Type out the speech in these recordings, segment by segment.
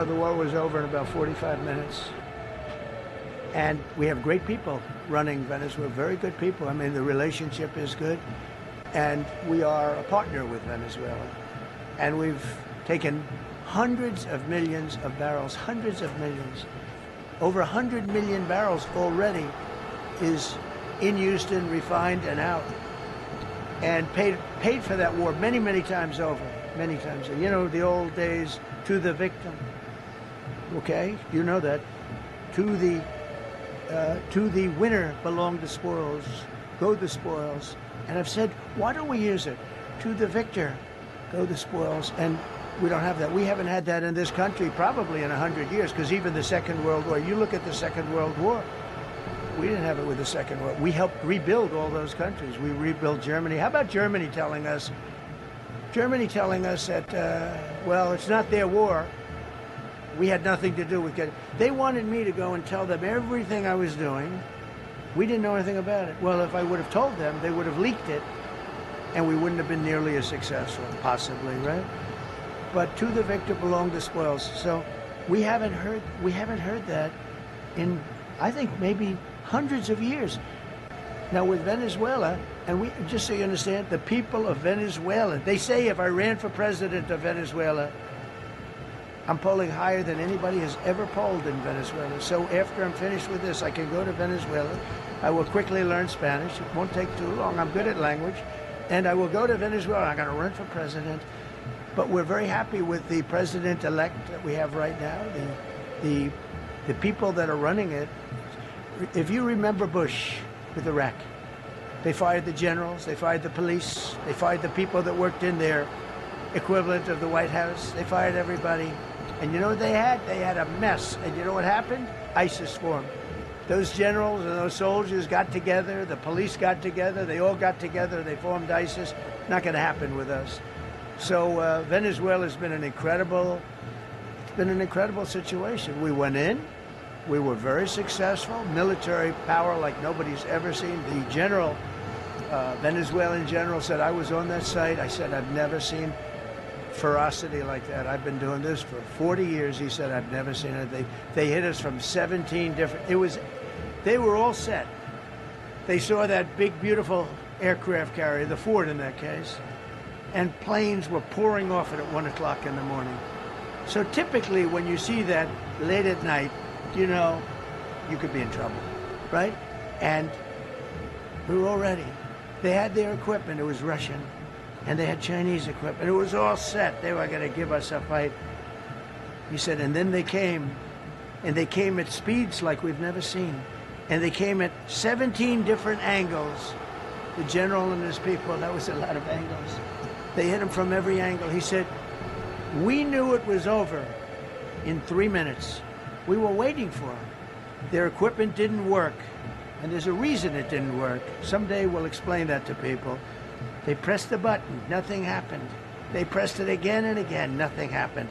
The war was over in about 45 minutes. And we have great people running Venezuela, very good people. I mean, the relationship is good. And we are a partner with Venezuela. And we've taken hundreds of millions of barrels, hundreds of millions. Over 100 million barrels already is in Houston, refined and out. And paid for that war many, many times over, many times. You know, the old days, to the victim. Okay, you know that. To the winner belong the spoils, go the spoils. And I've said, why don't we use it? To the victor, go the spoils. And we don't have that. We haven't had that in this country probably in 100 years, because even the Second World War, you look at the Second World War, we didn't have it with the Second World War. We helped rebuild all those countries. We rebuilt Germany. How about Germany telling us that, well, it's not their war. We had nothing to do with it. They wanted me to go and tell them everything I was doing. We didn't know anything about it. Well, if I would have told them, they would have leaked it, and we wouldn't have been nearly as successful, possibly, right? But to the victor belong the spoils. So we haven't heard that in, I think, maybe hundreds of years. Now with Venezuela, and we, just so you understand, the people of Venezuela, they say if I ran for president of Venezuela, I'm polling higher than anybody has ever polled in Venezuela. So after I'm finished with this, I can go to Venezuela. I will quickly learn Spanish. It won't take too long. I'm good at language. And I will go to Venezuela. I'm going to run for president. But we're very happy with the president-elect that we have right now, the people that are running it. If you remember Bush with Iraq, they fired the generals, they fired the police, they fired the people that worked in their equivalent of the White House. They fired everybody. And you know what they had? They had a mess. And you know what happened? ISIS formed. Those generals and those soldiers got together, the police got together, they all got together, they formed ISIS. Not going to happen with us. So Venezuela has been an incredible situation. We went in, we were very successful, military power like nobody's ever seen. The general, Venezuelan general said, I was on that site, I said, I've never seen ferocity like that. I've been doing this for 40 years. He said, I've never seen it. They hit us from 17 different, they were all set. They saw that big, beautiful aircraft carrier, the Ford in that case, and planes were pouring off it at 1 o'clock in the morning. So typically when you see that late at night, you know, you could be in trouble, right? And we were all ready. They had their equipment, it was Russian, and they had Chinese equipment. It was all set. They were going to give us a fight. He said, and then they came, and they came at speeds like we've never seen. And they came at 17 different angles. The general and his people, that was a lot of angles. They hit him from every angle. He said, we knew it was over in 3 minutes. We were waiting for them. Their equipment didn't work, and there's a reason it didn't work. Someday we'll explain that to people. They pressed the button, nothing happened. They pressed it again and again, nothing happened.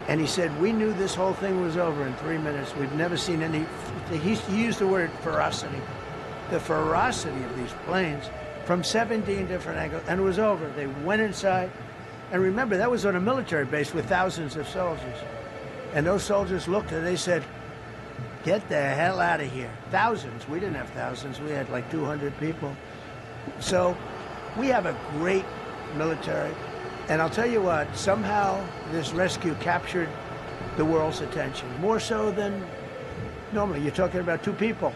And he said, we knew this whole thing was over in 3 minutes. We've never seen any, he used the word ferocity. The ferocity of these planes from 17 different angles, and it was over. They went inside, and remember, that was on a military base with thousands of soldiers. And those soldiers looked and they said, get the hell out of here. Thousands, we didn't have thousands, we had like 200 people. So we have a great military. And I'll tell you what, somehow this rescue captured the world's attention, more so than normally. You're talking about 2 people.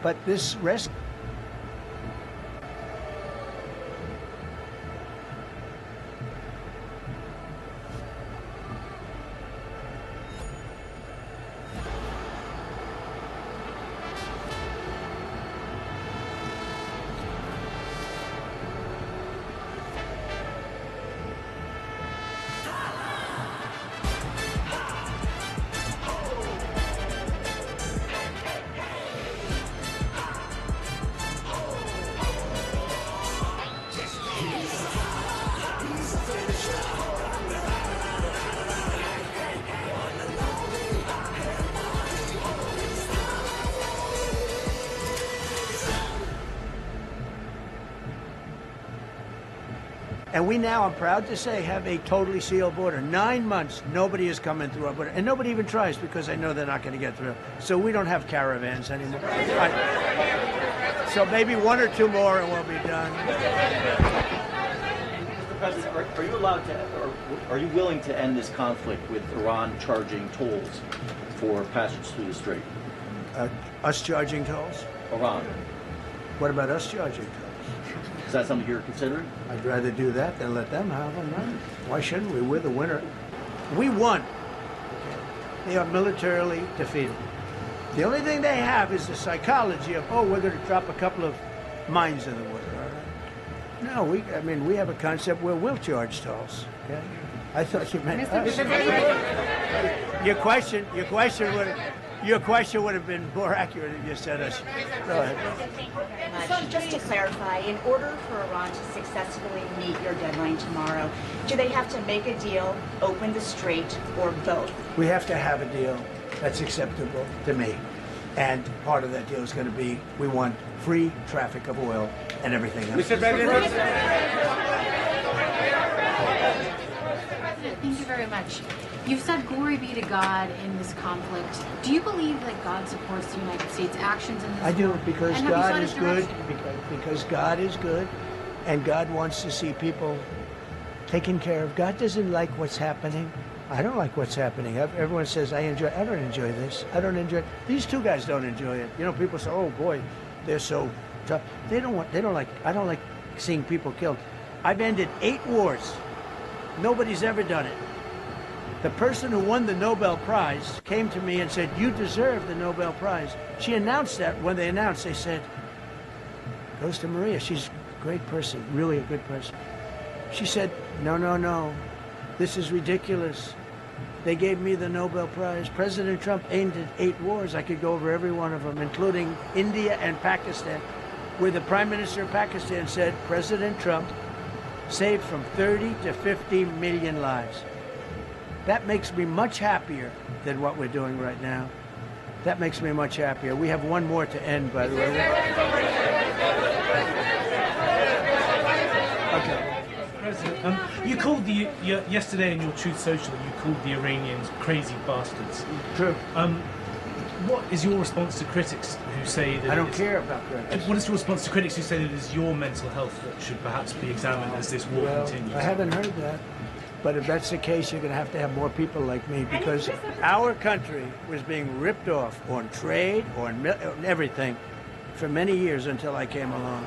But this rescue, And we now, I'm proud to say, have a totally sealed border. 9 months, nobody is coming through our border. And nobody even tries because they know they're not going to get through. So we don't have caravans anymore. So maybe 1 or 2 more and we'll be done. Mr. President, are you allowed to, or are you willing to end this conflict with Iran charging tolls for passage through the strait? Us charging tolls? Iran. What about us charging tolls? Is that something you're considering? I'd rather do that than let them have them. Right? Why shouldn't we? We're the winner. We won. They are militarily defeated. The only thing they have is the psychology of, oh, we're going to drop a couple of mines in the water. All right? No, we have a concept where we'll charge tolls. Okay? I thought you meant us. Your question would have been more accurate if you said us. Go ahead. Just to clarify, in order for Iran to successfully meet your deadline tomorrow, do they have to make a deal, open the strait, or both? We have to have a deal that's acceptable to me. And part of that deal is going to be, we want free traffic of oil and everything else. Mr. President, thank you very much. You've said glory be to God in this conflict. Do you believe that God supports the United States' actions in this I do, war? because And God is good, because God is good, and God wants to see people taken care of. God doesn't like what's happening. I don't like what's happening. Everyone says, I don't enjoy this. I don't enjoy it. These two guys don't enjoy it. You know, people say, oh boy, they're so tough. I don't like seeing people killed. I've ended 8 wars. Nobody's ever done it. The person who won the Nobel Prize came to me and said, you deserve the Nobel Prize. She announced that. When they announced, they said, goes to Maria. She's a great person, really a good person. She said, no. This is ridiculous. They gave me the Nobel Prize. President Trump ended 8 wars. I could go over every one of them, including India and Pakistan, where the Prime Minister of Pakistan said, President Trump saved from 30 to 50 million lives. That makes me much happier than what we're doing right now. That makes me much happier. We have 1 more to end, by the way. Okay. President, you called yesterday in your Truth Social, you called the Iranians crazy bastards. True. What is your response to critics who say that I don't care about critics. What is your response to critics who say that it is your mental health that should perhaps be examined as this war continues? I haven't heard that. But if that's the case, you're going to have more people like me, because our country was being ripped off on trade, on everything, for many years until I came along.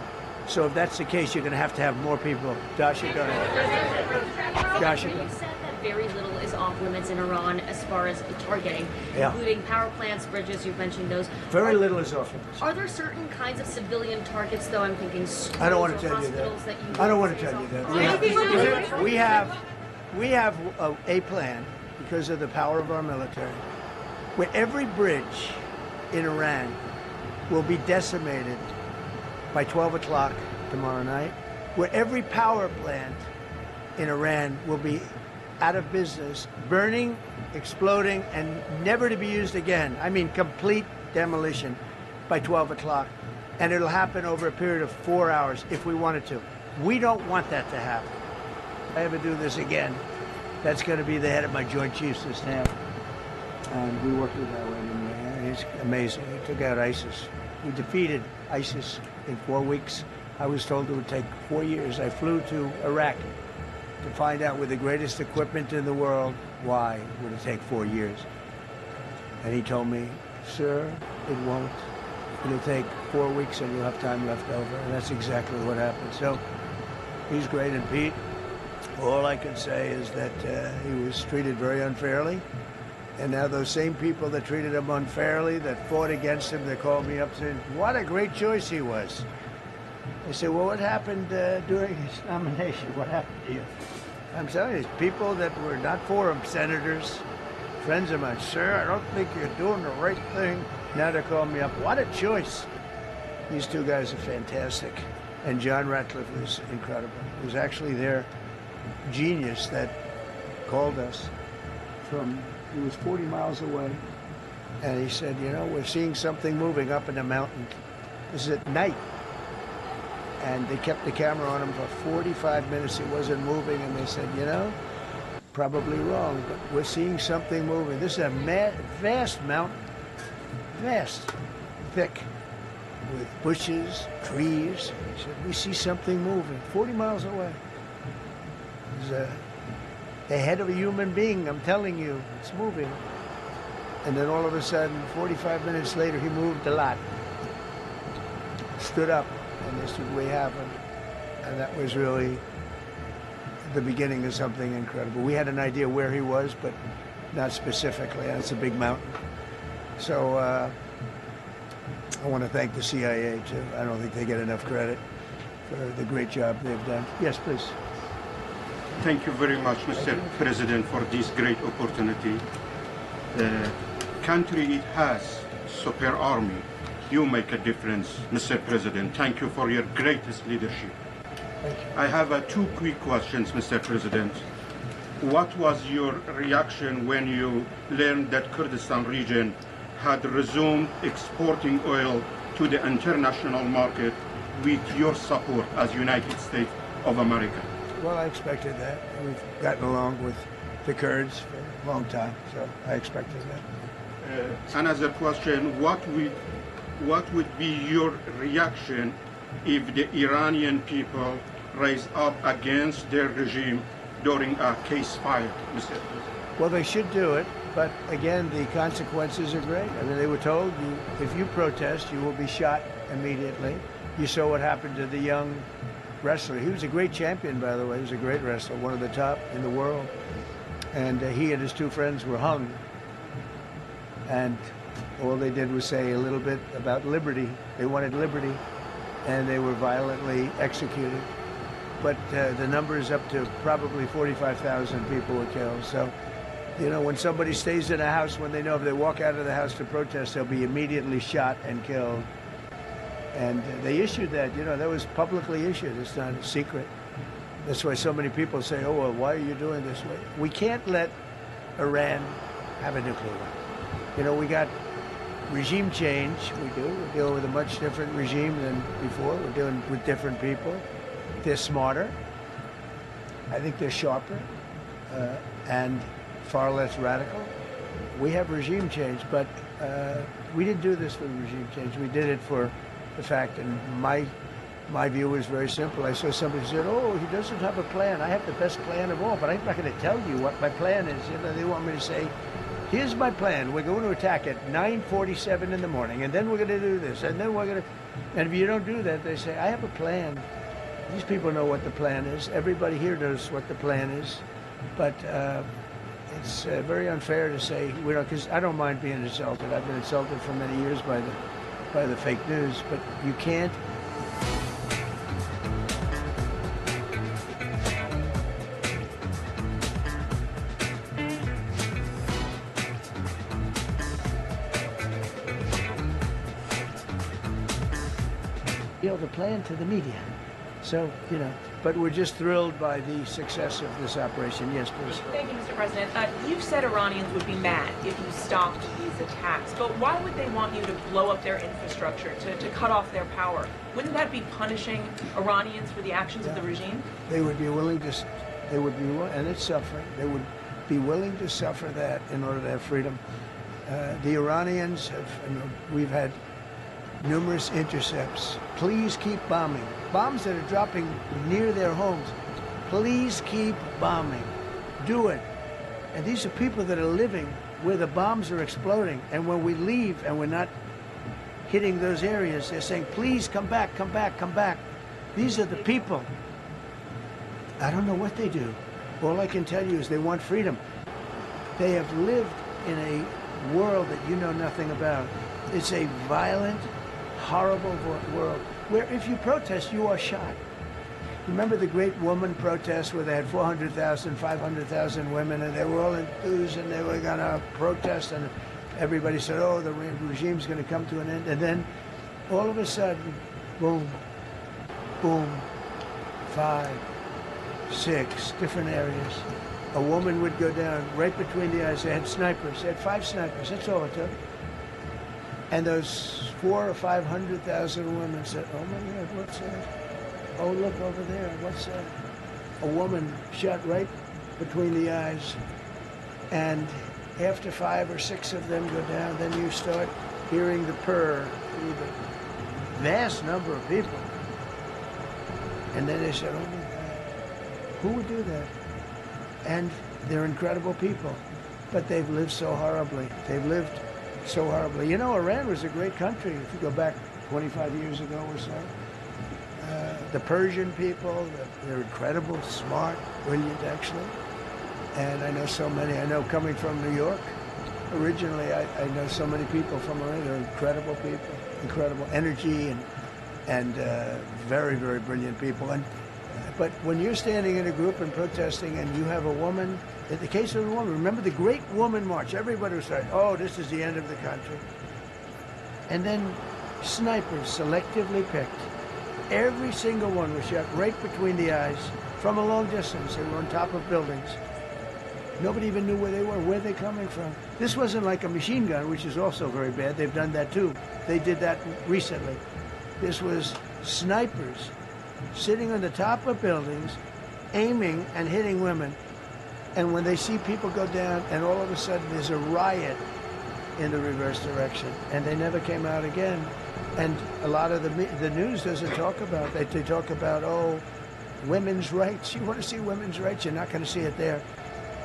So if that's the case, you're going to have more people. Dasha, go ahead. Dasha, go ahead. You said that very little is off limits in Iran as far as targeting, including power plants, bridges, you've mentioned those. Very little is off limits. Are there certain kinds of civilian targets, though? I'm thinking schools I don't want to or tell you hospitals that. you I don't want to tell you that. We have a plan, because of the power of our military, where every bridge in Iran will be decimated by 12 o'clock tomorrow night, where every power plant in Iran will be out of business, burning, exploding, and never to be used again. I mean, complete demolition by 12 o'clock. And it'll happen over a period of 4 hours if we wanted to. We don't want that to happen. If I ever do this again, that's going to be the head of my Joint Chiefs of Staff. And we worked with that way anyway. It's amazing. He took out ISIS. We defeated ISIS in 4 weeks. I was told it would take 4 years. I flew to Iraq to find out, with the greatest equipment in the world, why would it take 4 years? And he told me, sir, it won't. It'll take 4 weeks and you'll have time left over. And that's exactly what happened. So he's great. And Pete, all I can say is that he was treated very unfairly. And now those same people that treated him unfairly, that fought against him, they called me up saying, what a great choice he was. I said, well, what happened during his nomination? What happened to you? I'm telling you, people that were not for him, senators, friends of mine, sir, I don't think you're doing the right thing. Now they're calling me up. What a choice. These two guys are fantastic. And John Ratcliffe was incredible. It was actually their genius that called us from, he was 40 miles away. And he said, you know, we're seeing something moving up in the mountain. This is at night. And they kept the camera on him for 45 minutes it wasn't moving, and they said, you know, probably wrong, but we're seeing something moving. This is a vast mountain, vast, thick, with bushes, trees. He said, we see something moving 40 miles away. It's the head of a human being, I'm telling you, it's moving. And then all of a sudden, 45 minutes later, he moved a lot. Stood up, and they said, we have him. And that was really the beginning of something incredible. We had an idea where he was, but not specifically. That's a big mountain. So I want to thank the CIA, too. I don't think they get enough credit for the great job they've done. Yes, please. Thank you very much, Mr. President, for this great opportunity. The country it has, super army. You make a difference, Mr. President. Thank you for your greatest leadership. Thank you. I have two quick questions, Mr. President. What was your reaction when you learned that Kurdistan region had resumed exporting oil to the international market with your support as United States of America? Well, I expected that. We've gotten along with the Kurds for a long time, so I expected that. Another question, what would be your reaction if the Iranian people rise up against their regime during a ceasefire, Mr. President? Well, they should do it, but again, the consequences are great. I mean, they were told, if you protest, you will be shot immediately. You saw what happened to the young wrestler. He was a great champion, by the way. He was a great wrestler, one of the top in the world. And he and his two friends were hung. And all they did was say a little bit about liberty. They wanted liberty, and they were violently executed. But the number is up to probably 45,000 people were killed. So, you know, when somebody stays in a house, when they know if they walk out of the house to protest, they'll be immediately shot and killed. And they issued that, you know, that was publicly issued. It's not a secret. That's why so many people say, oh, well, why are you doing this way? We can't let Iran have a nuclear weapon. You know, we got regime change. We do. We're dealing with a much different regime than before. We're dealing with different people. They're smarter. I think they're sharper and far less radical. We have regime change, but we didn't do this for regime change. We did it for the fact, and my view is very simple. I saw somebody said, oh, he doesn't have a plan. I have the best plan of all, but I'm not going to tell you what my plan is. You know, they want me to say, here's my plan. We're going to attack at 9:47 in the morning, and then we're going to do this, and then we're going to... And if you don't do that, they say, I have a plan. These people know what the plan is. Everybody here knows what the plan is. But it's very unfair to say, we don't, because I don't mind being insulted. I've been insulted for many years by the fake news, but you can't. You know, the plan to the media. So, you know, but we're just thrilled by the success of this operation. Yes, please. Thank you, Mr. President. You've said Iranians would be mad if you stopped these attacks, but why would they want you to blow up their infrastructure, to cut off their power? Wouldn't that be punishing Iranians for the actions of the regime? They would be willing to, and it's suffering, they would be willing to suffer that in order to have freedom. The Iranians have, we've had numerous intercepts. Please keep bombing. Bombs that are dropping near their homes. Please keep bombing. Do it. And these are people that are living where the bombs are exploding. And when we leave and we're not hitting those areas, they're saying, please come back, come back, come back. These are the people. I don't know what they do. All I can tell you is they want freedom. They have lived in a world that you know nothing about. It's a violent, horrible world where if you protest, you are shot. Remember the great woman protests where they had 400,000, 500,000 women, and they were all enthused and they were going to protest, and everybody said, oh, the regime's going to come to an end. And then all of a sudden, boom, boom, 5, 6 different areas. A woman would go down right between the eyes. They had snipers. They had 5 snipers. That's all it took. And those 400,000 or 500,000 women said, oh my God, what's that? oh, look over there. What's that? A woman shot right between the eyes. And after 5 or 6 of them go down, then you start hearing the purr through the vast number of people. And then they said, oh my God, who would do that? And they're incredible people, but they've lived so horribly. They've lived so horribly. You know, Iran was a great country if you go back 25 years ago or so. The Persian people, they're incredible, smart, brilliant actually. And I know so many. I know coming from New York, originally I know so many people from Iran. They're incredible people, incredible energy and very, very brilliant people. But when you're standing in a group and protesting and you have a woman, in the case of the woman, remember the Great Woman March, everybody was saying, oh, this is the end of the country. And then snipers selectively picked. Every single one was shot right between the eyes from a long distance. They were on top of buildings. Nobody even knew where they were, where they're coming from. This wasn't like a machine gun, which is also very bad. They've done that too. They did that recently. This was snipers sitting on the top of buildings, aiming and hitting women. And when they see people go down, and all of a sudden there's a riot in the reverse direction, and they never came out again. And a lot of the news doesn't talk about that. They talk about, oh, women's rights. You want to see women's rights? You're not going to see it there.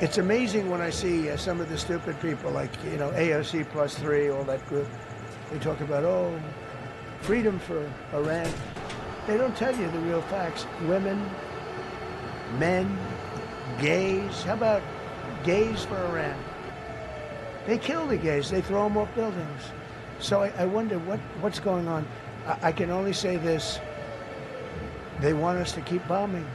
It's amazing when I see some of the stupid people like, you know, AOC plus 3, all that group. They talk about, oh, freedom for Iran. They don't tell you the real facts. Women, men, gays. How about gays for Iran? They kill the gays. They throw them off buildings. So I wonder what's going on. I can only say this. They want us to keep bombing,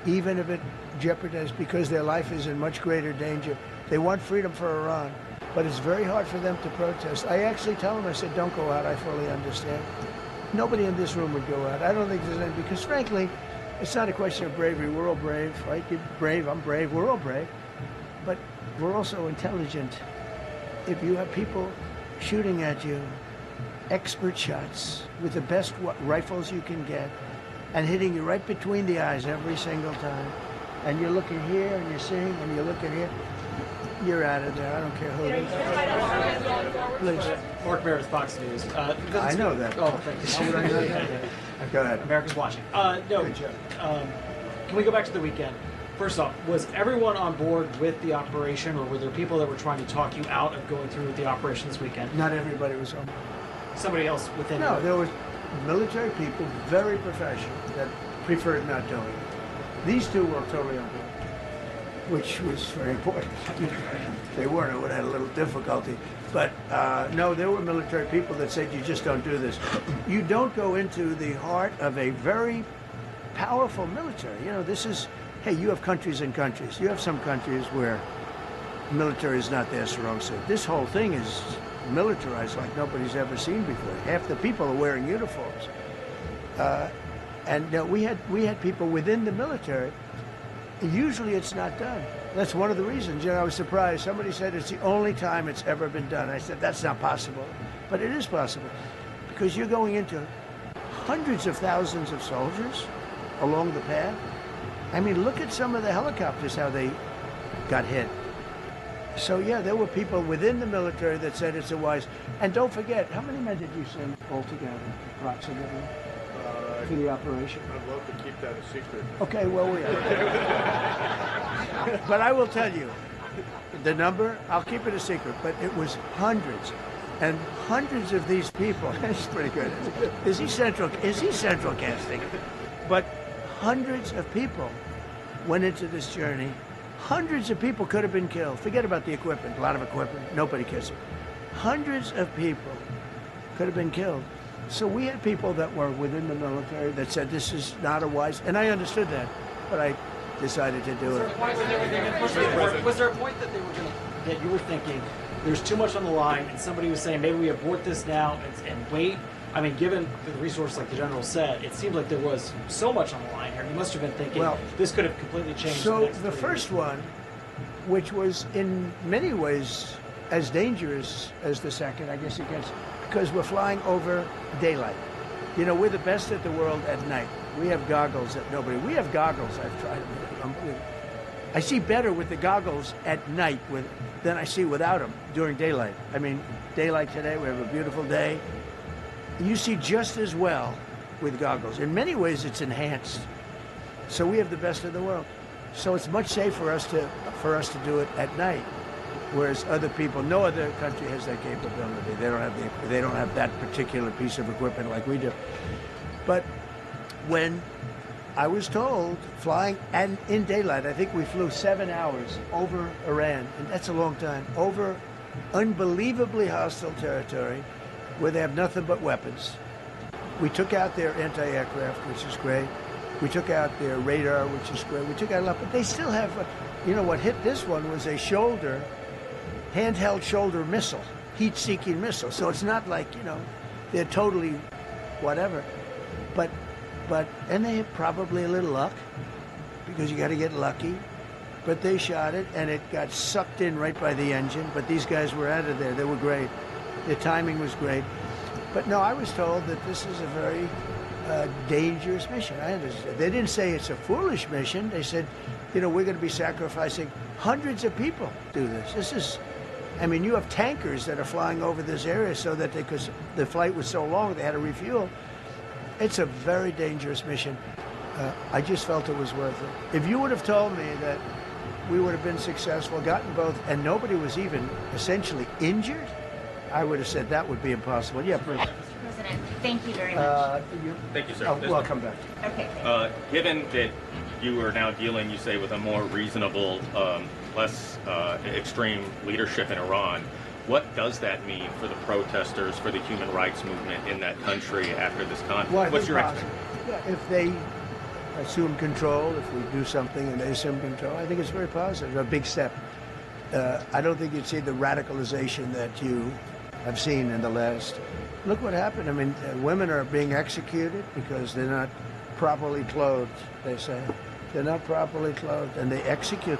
even if it jeopardizes, because their life is in much greater danger. They want freedom for Iran, but it's very hard for them to protest. I actually tell them, I said, don't go out. I fully understand. Nobody in this room would go out. I don't think there's any, because frankly, it's not a question of bravery. We're all brave, right? You're brave, I'm brave, we're all brave. But we're also intelligent. If you have people shooting at you, expert shots with the best rifles you can get, and hitting you right between the eyes every single time, and you're looking here and you're seeing and you're looking here, you're out of there. I don't care who it is. Please. Mark Meredith, Fox News. I know that. Oh, thank you. How would I know that? Go ahead. America's watching. No. Good job. Can we go back to the weekend? First off, was everyone on board with the operation, or were there people that were trying to talk you out of going through with the operation this weekend? Not everybody was on board. Somebody else within? No, there was military people, very professional, that preferred not doing it. These two were totally on board, which was very important. They weren't, it would have had a little difficulty. But no, there were military people that said, you just don't do this. You don't go into the heart of a very powerful military. You know, this is, hey, you have countries and countries. You have some countries where military is not their strong suit. This whole thing is militarized like nobody's ever seen before. Half the people are wearing uniforms. And we had people within the military. Usually it's not done. That's one of the reasons. You know, I was surprised. Somebody said it's the only time it's ever been done. I said, that's not possible. But it is possible. Because you're going into hundreds of thousands of soldiers along the path. I mean, look at some of the helicopters, how they got hit. So, yeah, there were people within the military that said it's a wise. And don't forget, how many men did you send altogether, approximately, for the operation? I'd love to keep that a secret. Okay, well, but I will tell you, the number, I'll keep it a secret, but it was hundreds. And hundreds of these people, that's pretty good. Is he central casting? But hundreds of people went into this journey. Hundreds of people could have been killed. Forget about the equipment, a lot of equipment, nobody cares. Hundreds of people could have been killed. So we had people that were within the military that said this is not a wise, and I understood that, but I decided to do it. Was there a point that that you were thinking there's too much on the line, and somebody was saying maybe we abort this now and wait? I mean, given the resource, like the general said, it seemed like there was so much on the line here. You must have been thinking, well, this could have completely changed. So the first one, which was in many ways as dangerous as the second, I guess it gets, because we're flying over daylight. You know, we're the best at the world at night. We have goggles that nobody. We have goggles. I've tried them. I see better with the goggles at night than I see without them during daylight. I mean, daylight today, we have a beautiful day. You see just as well with goggles. In many ways, it's enhanced. So we have the best of the world. So it's much safer for us to do it at night, whereas other people, no other country has that capability. They don't have that particular piece of equipment like we do. But when I was told flying and in daylight, I think we flew 7 hours over Iran, and that's a long time, over unbelievably hostile territory where they have nothing but weapons. We took out their anti-aircraft, which is great. We took out their radar, which is great. We took out a lot, but they still have, what hit this one was a handheld shoulder missile, heat-seeking missile. So it's not like, they're totally whatever. And they had probably a little luck, because you got to get lucky. But they shot it, and it got sucked in right by the engine. But these guys were out of there. They were great. Their timing was great. But no, I was told that this is a very dangerous mission. I understand. They didn't say it's a foolish mission. They said, we're going to be sacrificing hundreds of people to do this. This is, you have tankers that are flying over this area so that because the flight was so long, they had to refuel. It's a very dangerous mission. I just felt it was worth it. If you would have told me that we would have been successful, gotten both, and nobody was even essentially injured, I would have said that would be impossible. Yeah, please. Mr. President, thank you very much. Thank you, sir. I'll come back. Okay. Given that you are now dealing, you say, with a more reasonable, less extreme leadership in Iran, what does that mean for the protesters, for the human rights movement in that country after this conflict? Well, what's your expectation? Yeah, if they assume control, if we do something and they assume control, I think it's very positive, a big step. I don't think you'd see the radicalization that you have seen in the last. Look what happened. Women are being executed because they're not properly clothed, they say. They're not properly clothed, and they execute.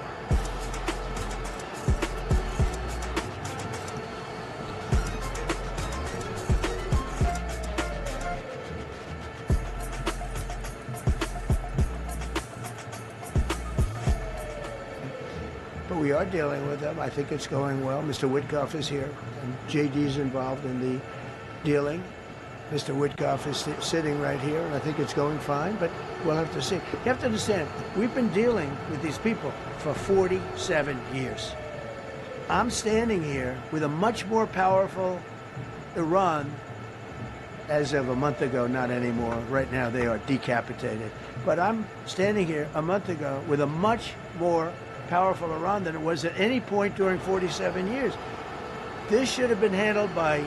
But we are dealing with them. I think it's going well. Mr. Witkoff is here, and JD's involved in the dealing. Mr. Witkoff is sitting right here, and I think it's going fine, but we'll have to see. You have to understand, we've been dealing with these people for 47 years. I'm standing here with a much more powerful Iran as of a month ago, not anymore. Right now, they are decapitated. But I'm standing here a month ago with a much more powerful Iran than it was at any point during 47 years. This should have been handled by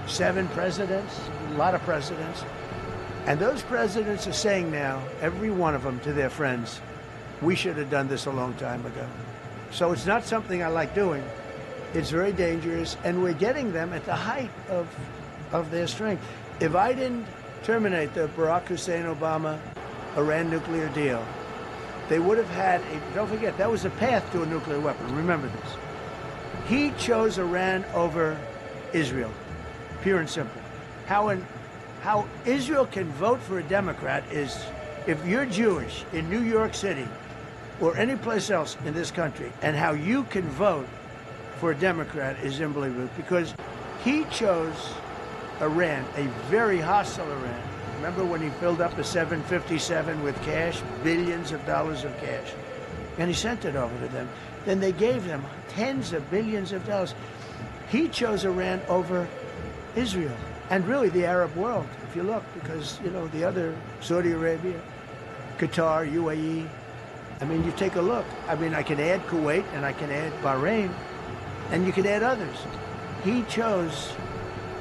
7 presidents, a lot of presidents. And those presidents are saying now, every one of them to their friends, we should have done this a long time ago. So it's not something I like doing. It's very dangerous, and we're getting them at the height of their strength. If I didn't terminate the Barack Hussein Obama Iran nuclear deal, they would have had don't forget, that was a path to a nuclear weapon. Remember this. He chose Iran over Israel, pure and simple. How Israel can vote for a Democrat is, if you're Jewish in New York City or any place else in this country, and how you can vote for a Democrat is unbelievable, because he chose Iran, a very hostile Iran. Remember when he filled up a 757 with cash, billions of dollars of cash, and he sent it over to them. Then they gave them tens of billions of dollars. He chose Iran over Israel, and really the Arab world, if you look, because, the other, Saudi Arabia, Qatar, UAE, you take a look. I can add Kuwait, and I can add Bahrain, and you can add others. He chose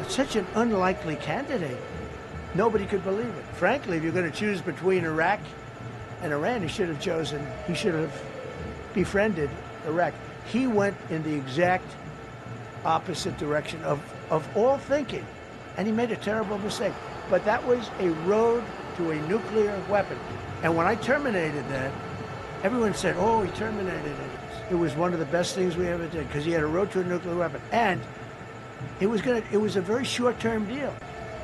such an unlikely candidate. Nobody could believe it. Frankly, if you're going to choose between Iraq and Iran, he should have befriended Iraq. He went in the exact opposite direction of all thinking, and he made a terrible mistake. But that was a road to a nuclear weapon. And when I terminated that, everyone said, oh, he terminated it. It was one of the best things we ever did, because he had a road to a nuclear weapon. And it was a very short-term deal.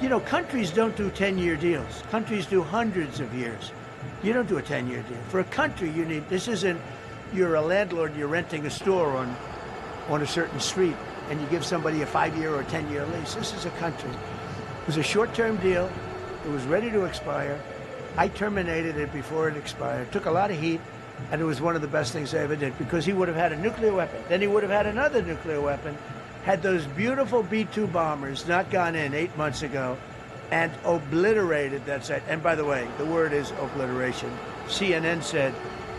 You know, countries don't do 10-year deals. Countries do hundreds of years. You don't do a 10-year deal. For a country, you need, this isn't, you're a landlord and you're renting a store on a certain street and you give somebody a 5-year or a 10-year lease. This is a country. It was a short-term deal. It was ready to expire. I terminated it before it expired. It took a lot of heat, and it was one of the best things I ever did because he would have had a nuclear weapon. Then he would have had another nuclear weapon, had those beautiful B-2 bombers not gone in 8 months ago and obliterated that site. And by the way, the word is obliteration. CNN said,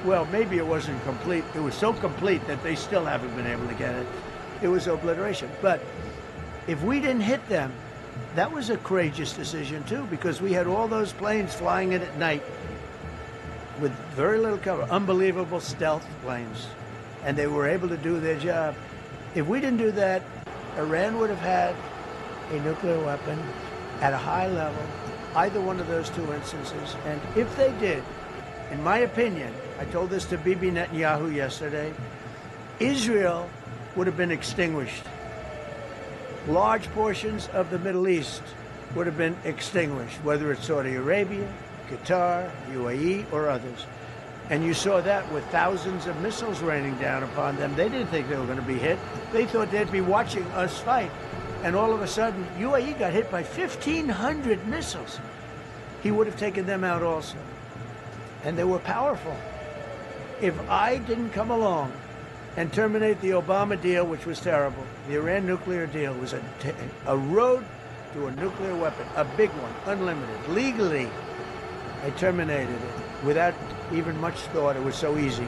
well, maybe it wasn't complete. It was so complete that they still haven't been able to get it. It was obliteration. But if we didn't hit them, that was a courageous decision, too, because we had all those planes flying in at night with very little cover, unbelievable stealth planes, and they were able to do their job. If we didn't do that, Iran would have had a nuclear weapon at a high level, either one of those two instances. And if they did, in my opinion, I told this to Bibi Netanyahu yesterday, Israel would have been extinguished. Large portions of the Middle East would have been extinguished, whether it's Saudi Arabia, Qatar, UAE, or others. And you saw that with thousands of missiles raining down upon them. They didn't think they were going to be hit. They thought they'd be watching us fight. And all of a sudden, UAE got hit by 1,500 missiles. He would have taken them out also. And they were powerful. If I didn't come along and terminate the Obama deal, which was terrible, the Iran nuclear deal was a road to a nuclear weapon, a big one, unlimited, legally. I terminated it without even much thought. It was so easy.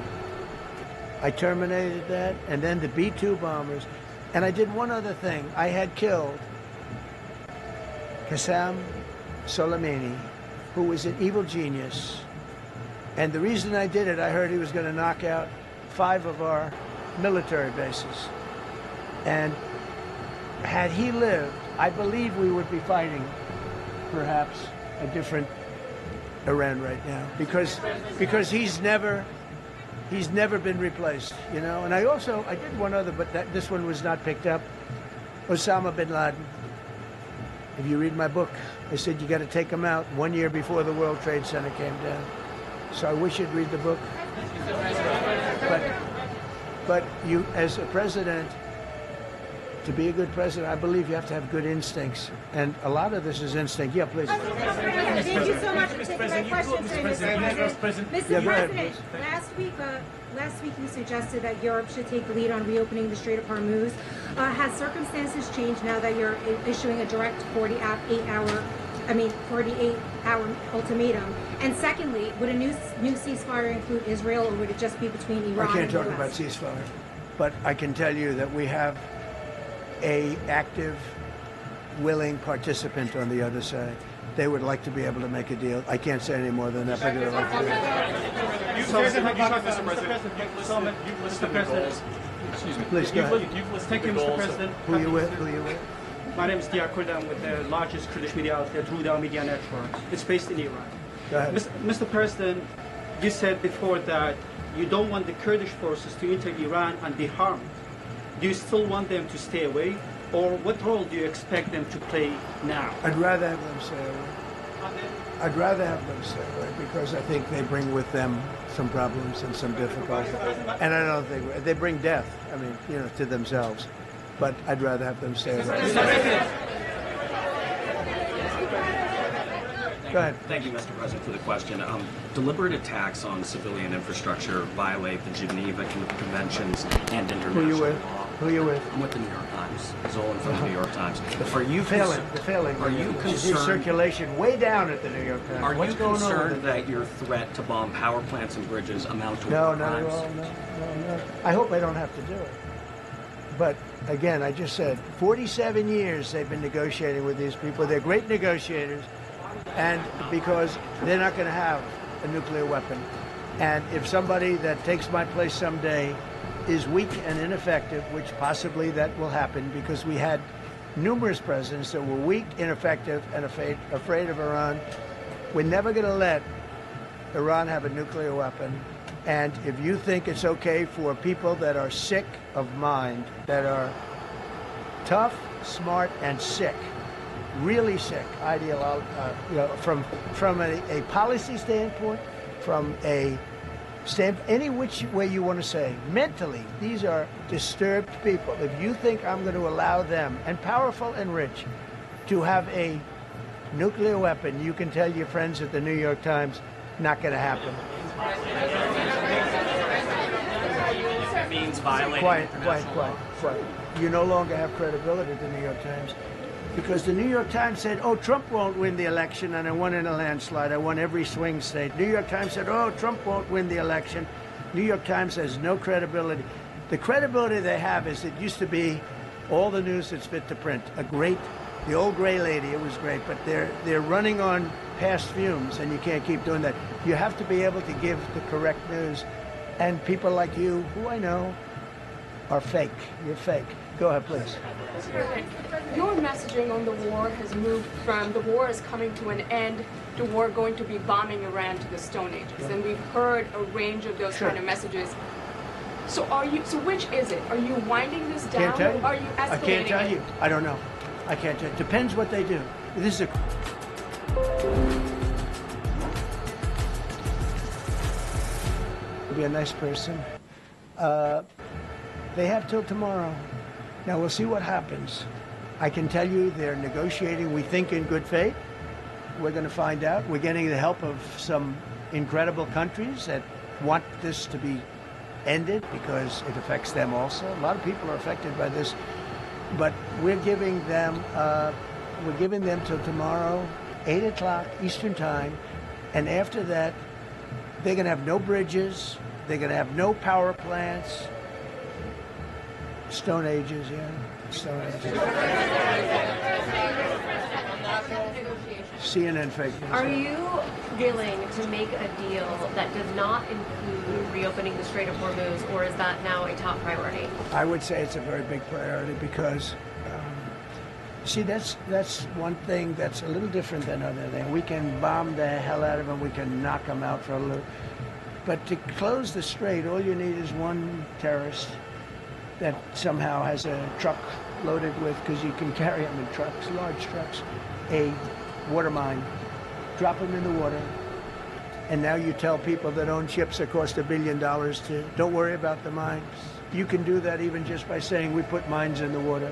I terminated that, and then the B-2 bombers. And I did one other thing. I had killed Qasem Soleimani, who was an evil genius. And the reason I did it, I heard he was going to knock out 5 of our military bases. And had he lived, I believe we would be fighting perhaps a different Iran right now, because he's never been replaced, you know. And I did one other, but this one was not picked up. Osama bin Laden. If you read my book, I said you got to take him out 1 year before the World Trade Center came down. So I wish you'd read the book. But you, as a president, to be a good president, I believe you have to have good instincts. And a lot of this is instinct. Yeah, please. Thank you so much for taking my question, Mr. President. Mr. President, last week you suggested that Europe should take the lead on reopening the Strait of Hormuz. Has circumstances changed now that you're issuing a direct 48-hour ultimatum? And secondly, would a new ceasefire include Israel, or would it just be between Iran and the US? I can't talk about ceasefire, but I can tell you that we have a active, willing participant on the other side. They would like to be able to make a deal. I can't say any more than that, but they'd like to Mr. President, excuse me. Please, go ahead. Thank you, Mr. President. Who are you with? My name is Dia Kurd. I'm with the largest Kurdish media outlet, Ruda Media Network. It's based in Iran. Go ahead. Mr. President, you said before that you don't want the Kurdish forces to enter Iran and be harmed. Do you still want them to stay away? Or what role do you expect them to play now? I'd rather have them stay away. Because I think they bring with them some problems and some difficulties. And I don't think they bring death, to themselves. But I'd rather have them stay away. Go ahead. Thank you, Mr. President, for the question. Deliberate attacks on civilian infrastructure violate the Geneva Conventions and international law. Who are you with? I'm with the New York Times. Zolan from the New York Times. Are you failing? Are you concerned? Circulation way down at the New York Times. Are you concerned that your threat to bomb power plants and bridges amount to war crimes? No, not at all. No. I hope I don't have to do it. But again, I just said 47 years they've been negotiating with these people. They're great negotiators, and because they're not going to have a nuclear weapon. And if somebody that takes my place someday is weak and ineffective, which possibly that will happen, because we had numerous presidents that were weak, ineffective, and afraid of Iran. We're never going to let Iran have a nuclear weapon. And if you think it's okay for people that are sick of mind, that are tough, smart, and sick, really sick, from a policy standpoint, from a any which way you want to say. Mentally, these are disturbed people. If you think I'm going to allow them, and powerful and rich, to have a nuclear weapon, you can tell your friends at the New York Times, not going to happen. That means violating international law. Quiet. You no longer have credibility at the New York Times. Because the New York Times said, oh, Trump won't win the election, and I won in a landslide. I won every swing state. New York Times said, oh, Trump won't win the election. New York Times has no credibility. The credibility they have is it used to be all the news that's fit to print. The old gray lady, it was great, but they're running on past fumes, and you can't keep doing that. You have to be able to give the correct news. And people like you, who I know, are fake. You're fake. Go ahead, please. Your messaging on the war has moved from the war is coming to an end to war going to be bombing Iran to the Stone Ages. And we've heard a range of those kind of messages. So which is it? Are you winding this down? Can't tell you. Or are you escalating I can't tell you. I don't know. I can't tell you. Depends what they do. This is be a nice person. They have till tomorrow. Now we'll see what happens. I can tell you they're negotiating, we think, in good faith. We're going to find out. We're getting the help of some incredible countries that want this to be ended because it affects them also. A lot of people are affected by this, but we're giving them till tomorrow, 8 o'clock Eastern time, and after that, they're going to have no bridges. They're going to have no power plants. Stone Ages, yeah. Stone Ages. CNN fake news. Are you willing to make a deal that does not include reopening the Strait of Hormuz, or is that now a top priority? I would say it's a very big priority because, see, that's one thing that's a little different than other things. We can bomb the hell out of them. We can knock them out for a little. But to close the strait, all you need is one terrorist that somehow has a truck loaded with, because you can carry them in trucks, large trucks, a water mine, drop them in the water, and now you tell people that own ships that cost $1 billion to don't worry about the mines. You can do that even just by saying we put mines in the water.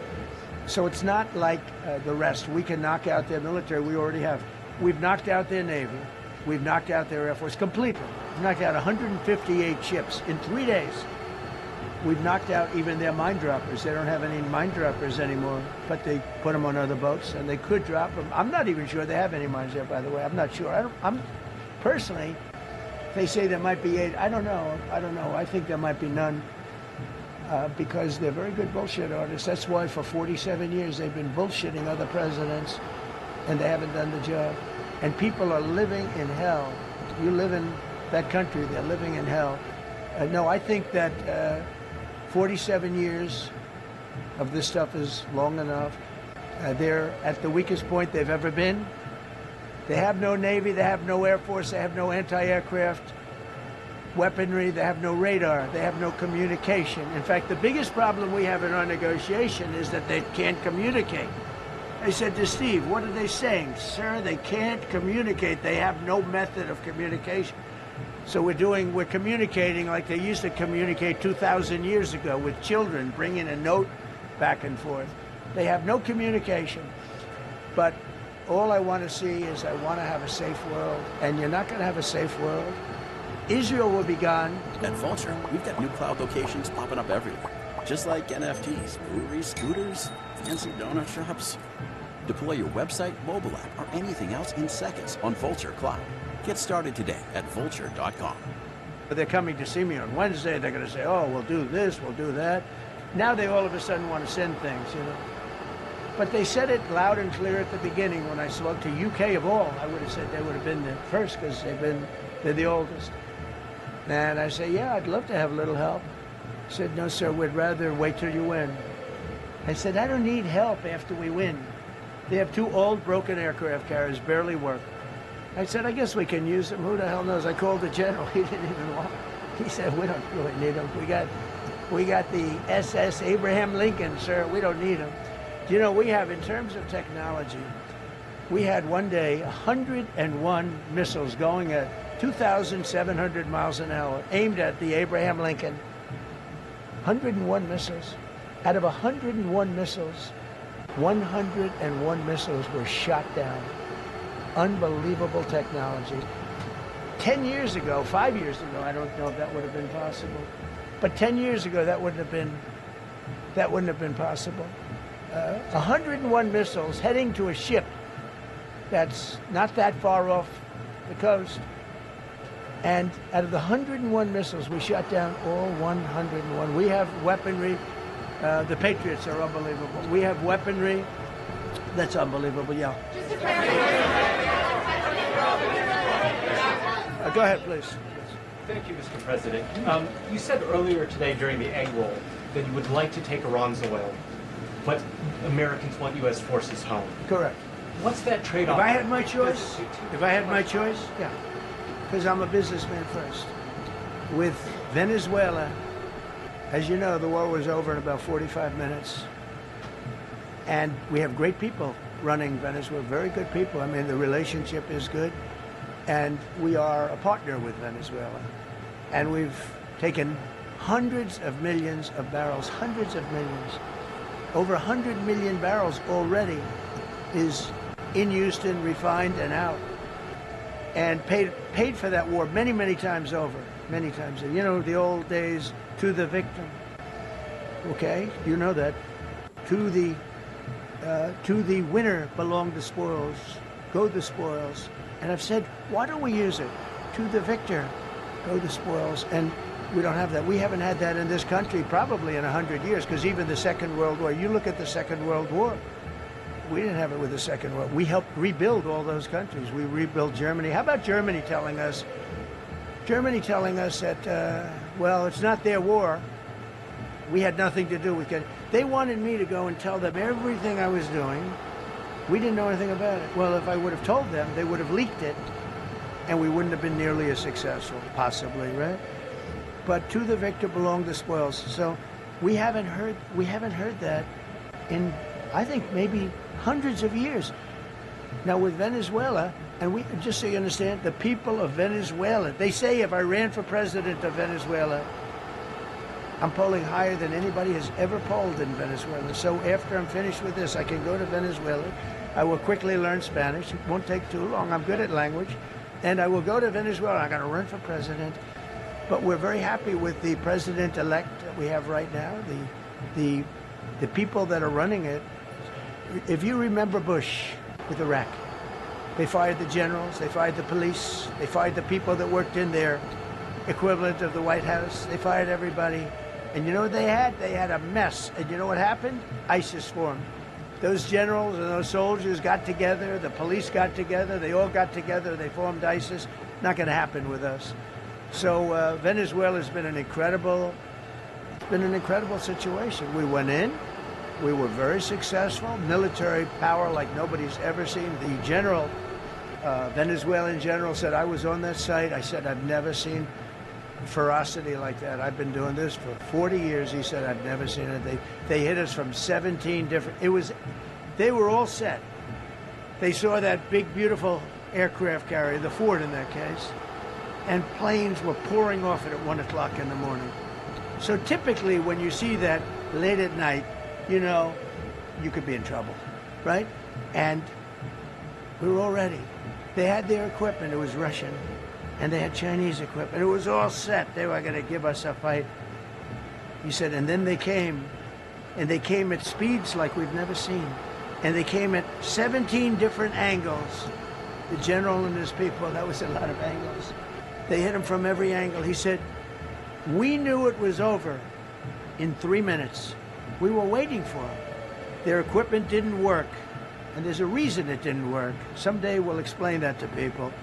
So it's not like the rest. We can knock out their military. We already have. We've knocked out their Navy. We've knocked out their Air Force completely. We've knocked out 158 ships in 3 days. We've knocked out even their mine droppers. They don't have any mine droppers anymore, but they put them on other boats, and they could drop them. I'm not even sure they have any mines there, by the way. I'm not sure. I'm personally, they say there might be 8. I don't know. I think there might be none because they're very good bullshit artists. That's why for 47 years they've been bullshitting other presidents, and they haven't done the job. And people are living in hell. You live in that country, they're living in hell. No, I think that 47 years of this stuff is long enough. They're at the weakest point they've ever been. They have no Navy, they have no Air Force, they have no anti-aircraft weaponry, they have no radar, they have no communication. In fact, the biggest problem we have in our negotiation is that they can't communicate. I said to Steve, what are they saying? Sir, they can't communicate. They have no method of communication. So we're communicating like they used to communicate 2,000 years ago with children, bringing a note back and forth. They have no communication. But all I want to see is I want to have a safe world, and you're not going to have a safe world. Israel will be gone. At Vulture, we've got new cloud locations popping up everywhere. Just like NFTs, breweries, scooters, fancy donut shops. Deploy your website, mobile app, or anything else in seconds on Vulture Cloud. Get started today at vulture.com. They're coming to see me on Wednesday. They're going to say, oh, we'll do this, we'll do that. Now they all of a sudden want to send things, you know. But they said it loud and clear at the beginning when I spoke to UK of all. I would have said they would have been the first because they're the oldest. And I say, yeah, I'd love to have a little help. He said, no, sir, we'd rather wait till you win. I said, I don't need help after we win. They have 2 old broken aircraft carriers, barely work. I said, I guess we can use them. Who the hell knows? I called the general. He didn't even want them. He said, we don't really need them. We got the SS Abraham Lincoln, sir. We don't need them. You know, we have, in terms of technology, We had one day 101 missiles going at 2,700 miles an hour, aimed at the Abraham Lincoln. 101 missiles. Out of 101 missiles, 101 missiles were shot down. Unbelievable technology. 10 years ago, 5 years ago, I don't know if that would have been possible, but 10 years ago that wouldn't have been possible. 101 missiles heading to a ship that's not that far off the coast. And out of the 101 missiles, we shot down all 101. We have weaponry. The Patriots are unbelievable. We have weaponry that's unbelievable, yeah. Go ahead, please. Thank you, Mr. President. You said earlier today during the egg roll that you would like to take Iran's oil, but Americans want U.S. forces home. Correct. What's that trade-off? If I had my choice, yeah, because I'm a businessman first. With Venezuela, as you know, the war was over in about 45 minutes. And we have great people running Venezuela, very good people. I mean, the relationship is good. And we are a partner with Venezuela. And we've taken hundreds of millions of barrels, hundreds of millions. Over 100 million barrels already is in Houston, refined and out. And paid for that war many, many times over. Many times. You know, the old days, to the victim. Okay? You know that. To the winner belong the spoils. Go the spoils. And I've said, why don't we use it? To the victor, go the spoils. And we don't have that. We haven't had that in this country probably in 100 years, because even the Second World War, you look at the Second World War, we didn't have it with the Second World War. We helped rebuild all those countries. We rebuilt Germany. How about Germany telling us that, well, it's not their war. We had nothing to do with it. They wanted me to go and tell them everything I was doing. We didn't know anything about it. Well, if I would have told them, they would have leaked it, and we wouldn't have been nearly as successful, possibly, right? But to the victor belong the spoils. So we haven't heard that in, I think, maybe hundreds of years. Now with Venezuela, and we, just so you understand, the people of Venezuela, they say if I ran for president of Venezuela, I'm polling higher than anybody has ever polled in Venezuela. So after I'm finished with this, I can go to Venezuela. I will quickly learn Spanish. It won't take too long. I'm good at language. And I will go to Venezuela. I'm going to run for president. But we're very happy with the president-elect that we have right now, the people that are running it. If you remember Bush with Iraq, they fired the generals, they fired the police, they fired the people that worked in their equivalent of the White House. They fired everybody. And you know what they had? They had a mess. And you know what happened? ISIS formed. Those generals and those soldiers got together, the police got together, they all got together, they formed ISIS. Not going to happen with us. So Venezuela has been an incredible situation. We went in, we were very successful, military power like nobody's ever seen. The general, Venezuelan general said, I was on that site. I said, I've never seen ferocity like that. I've been doing this for 40 years. He said, I've never seen it. They hit us from 17 different, they were all set. They saw that big, beautiful aircraft carrier, the Ford in that case, and planes were pouring off it at 1 o'clock in the morning. So typically when you see that late at night, you know, you could be in trouble, right? And we were all ready. They had their equipment, it was Russian, and they had Chinese equipment. It was all set. They were going to give us a fight. He said, and then they came, and they came at speeds like we've never seen. And they came at 17 different angles. The general and his people, that was a lot of angles. They hit him from every angle. He said, we knew it was over in 3 minutes. We were waiting for them. Their equipment didn't work, and there's a reason it didn't work. Someday we'll explain that to people.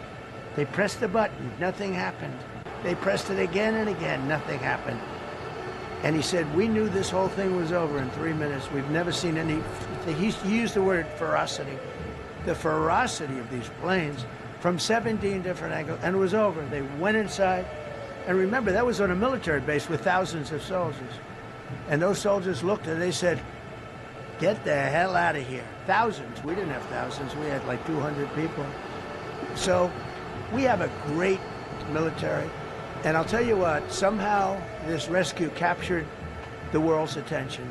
They pressed the button, nothing happened. They pressed it again and again, nothing happened. And he said, we knew this whole thing was over in 3 minutes. We've never seen any, he used the word ferocity. The ferocity of these planes from 17 different angles, and it was over. They went inside, and remember, that was on a military base with thousands of soldiers. And those soldiers looked and they said, get the hell out of here. Thousands. We didn't have thousands. We had like 200 people. So we have a great military. And I'll tell you what, somehow this rescue captured the world's attention.